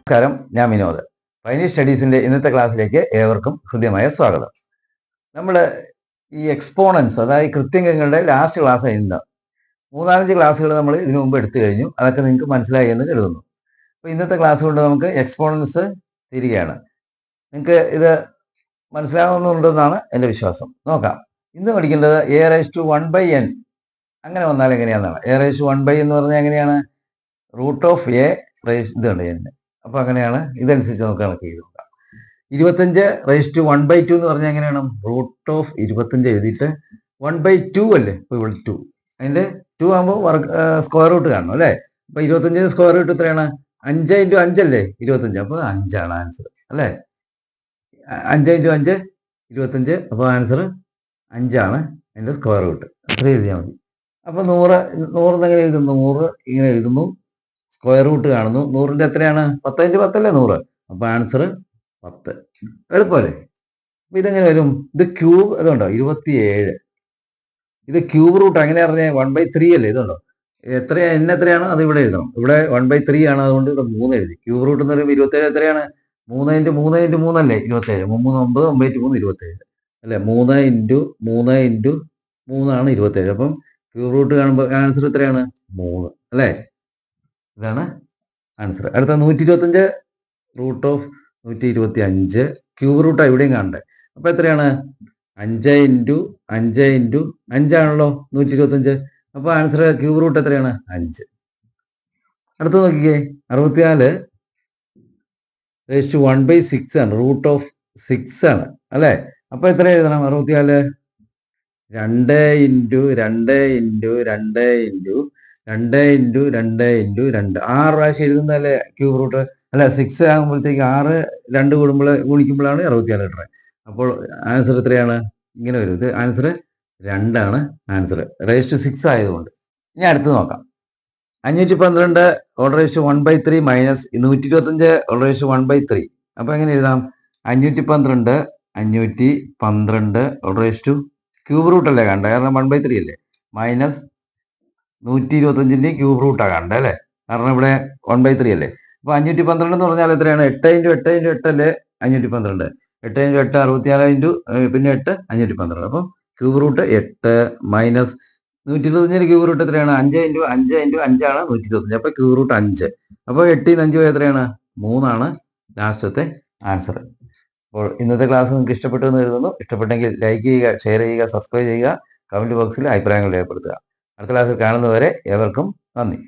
നമസ്കാരം, ഞാൻ വിനോദ്. ഫൈനൽ സ്റ്റഡീസിന്റെ ഇന്നത്തെ ക്ലാസ്സിലേക്ക് ഏവർക്കും ഹൃദ്യമായ സ്വാഗതം. നമ്മൾ ഈ എക്സ്പോണൻസ്, അതായത് കൃത്യങ്ങളുടെ ലാസ്റ്റ് ക്ലാസ് ആയിരുന്നു. 3-5 ക്ലാസ്സുകൾ നമ്മൾ ഇതിനു മുമ്പ് എടുത്തു കഴിഞ്ഞു. അതൊക്കെ നിങ്ങൾക്ക് മനസ്സിലായി എന്ന് കരുതുന്നു. അപ്പോൾ ഇന്നത്തെ ക്ലാസ് കൊണ്ട് നമുക്ക് എക്സ്പോണൻസ് തിരികെയാണ്. നിങ്ങൾക്ക് ഇത് മനസ്സിലാവുന്നുണ്ടെന്നാണ് എൻ്റെ വിശ്വാസം. നോക്കാം. ഇന്ന് പഠിക്കേണ്ടത് a⁻1/n. അങ്ങനെ വന്നാൽ എങ്ങനെയാണെന്നാണ്. a⁻1 എന്ന് പറഞ്ഞാൽ എങ്ങനെയാണ്? √a ഇതുണ്ട് n. അപ്പോൾ അങ്ങനെയാണ്. ഇതനുസരിച്ച് നമുക്ക് കണക്ക് ചെയ്ത് നോക്കാം. 25⁻1/2 എന്ന് പറഞ്ഞാൽ എങ്ങനെയാണ്? √25 എഴുതിയിട്ട് 1/2 അല്ലേ? ഇപ്പോൾ ഇവിടെ 2, അതിൻ്റെ 2 ആകുമ്പോൾ സ്ക്വയർ റൂട്ട് കാണണം അല്ലേ? അപ്പോൾ 25 സ്ക്വയർ റൂട്ട് എത്രയാണ്? 5 × 5 അല്ലേ 25. അപ്പോൾ 5 ആണ് ആൻസർ അല്ലേ? 5 × 5 25. അപ്പോൾ ആൻസർ 5 ആണ് അതിൻ്റെ സ്ക്വയർ റൂട്ട്. അത്ര എഴുതിയാൽ മതി. അപ്പോൾ 100 എങ്ങനെ എഴുതുന്നു? 100 ഇങ്ങനെ എഴുതുന്നു, സ്ക്വയർ റൂട്ട് കാണുന്നു. 100ന്റെ എത്രയാണ്? 10 × 10 അല്ലേ 100. അപ്പോൾ ആൻസർ 10. എളുപ്പമല്ലേ? അപ്പോൾ ഇതെങ്ങനെ വരും? ഇത് ക്യൂബ്, ഇതുണ്ടോ 27. ഇത് ക്യൂബ് റൂട്ട്. അങ്ങനെ പറഞ്ഞാൽ 1/3 അല്ലേ? ഇതുണ്ടോ എത്രയാണ്? അത് ഇവിടെ എഴുതണം. ഇവിടെ 1/3 ആണ്, അതുകൊണ്ട് ഇവിടെ 3 എഴുതി. ക്യൂബ് റൂട്ട് എന്ന് പറയുമ്പോൾ 27 എത്രയാണ്? 3 × 3 × 3 അല്ലേ 27. 3 9 9 × 3 27 അല്ലേ? 3 × 3 × 3 ആണ് 27. അപ്പം ക്യൂബ് റൂട്ട് കാണുമ്പോൾ ആൻസർ എത്രയാണ്? 3 അല്ലേ? ഇതാണ് ആൻസർ. അടുത്ത 125 √125 ക്യൂബ് റൂട്ട് ഇവിടെയും കാണണ്ടേ. അപ്പോൾ എത്രയാണ്? 5 × 5 × 5 ആണല്ലോ 125. അപ്പോൾ ആൻസർ ക്യൂബ് റൂട്ട് എത്രയാണ്? 5. അടുത്ത നോക്കിക്കേ, 64⁻1/6 ആണ്. √6 ആണ് അല്ലേ? അപ്പോൾ എത്ര എഴുതണം? 64 2 × 2 × 2 × 2 × 2 6 പ്രാവശ്യം എഴുതുന്നതല്ലേ ക്യൂബ് റൂട്ട് അല്ല? 6 ആകുമ്പോഴത്തേക്ക് 6 2 ഗുണിക്കുമ്പോഴാണ് 64 കിട്ടുന്നത്. അപ്പോൾ ആൻസർ എത്രയാണ്? ഇങ്ങനെ വരും. ഇത് ആൻസർ 2 ആണ് ആൻസർ, ⁻6 ആയതുകൊണ്ട്. ഇനി അടുത്ത് നോക്കാം. 512 1/3 മൈനസ് 125 1/3. അപ്പോൾ എങ്ങനെ എഴുതാം? 512 ക്യൂബ് റൂട്ട് അല്ലേ കണ്ടത്? കാരണം 1/3 അല്ലേ? മൈനസ് 125ന്റെ ക്യൂബ് റൂട്ടാണ് കണ്ടത് അല്ലേ? കാരണം ഇവിടെ 1/3 അല്ലേ? അപ്പോൾ 512 എന്ന് പറഞ്ഞാൽ എത്രയാണ്? 8 × 8 × 8 അല്ലേ 512. 8 × 8 64 പിന്നെ 8 512. അപ്പം ക്യൂബ് റൂട്ട് 8 മൈനസ് 125ന്റെ ക്യൂബ് റൂട്ട് എത്രയാണ്? 5 × 5 × 5 ആണ് 125. അപ്പോൾ ക്യൂബ് റൂട്ട് 5. അപ്പോൾ 8 × 5 എത്രയാണ്? 3 ആണ് ലാസ്റ്റത്തെ ആൻസർ. അപ്പോൾ ഇന്നത്തെ ക്ലാസ് നിങ്ങൾക്ക് ഇഷ്ടപ്പെട്ടു എന്ന് കരുതുന്നു. ഇഷ്ടപ്പെട്ടെങ്കിൽ ലൈക്ക് ചെയ്യുക, ഷെയർ ചെയ്യുക, സബ്സ്ക്രൈബ് ചെയ്യുക, കമൻറ്റ് ബോക്സിൽ അഭിപ്രായങ്ങൾ രേഖപ്പെടുത്തുക. അടുത്ത ക്ലാസ്സിൽ കാണുന്നതുവരെ ഏവർക്കും നന്ദി.